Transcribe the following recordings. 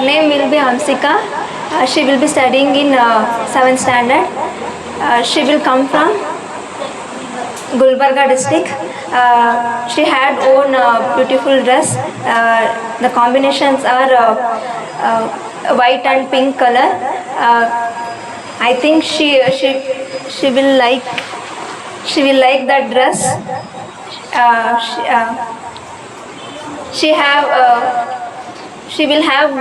Her name will be Hamsika. She will be studying in 7th standard. She will come from Gulbarga district. She had own beautiful dress. The combinations are white and pink color. I think she will like that dress. She have she will have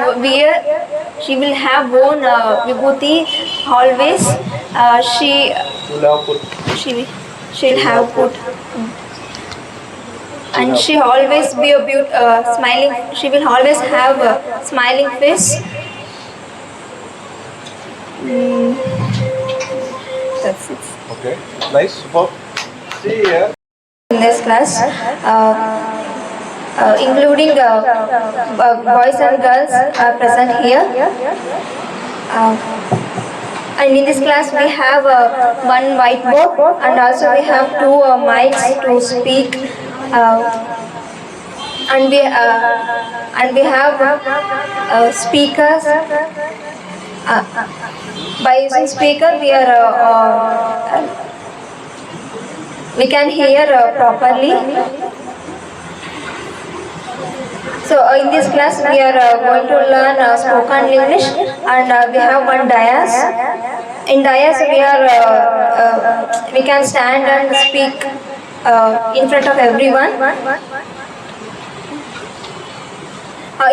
worn vibhuti always. She'll have put, and she always be a smiling. She will always have a smiling face. That's it. Okay, nice, superb. See ya. In this class, including boys and girls are present here. And in this class we have one whiteboard, and also we have two mics to speak, and we have speakers. By using speaker we can hear properly. So in this class we are going to learn spoken English, and we have one dais. In dais we can stand and speak in front of everyone.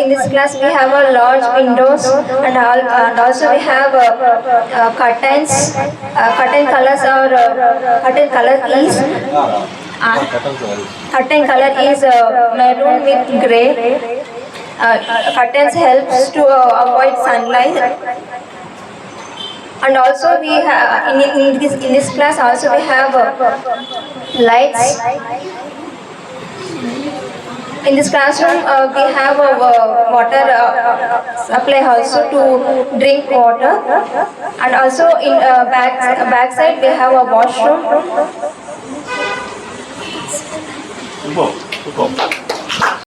In this class we have a large windows, and also we have curtains. Curtain color is maroon with grey. Curtains helps to avoid sunlight. And also we have in this class also we have lights. In this classroom we have a water supply also to drink water, and also in back side we have a washroom. Superb.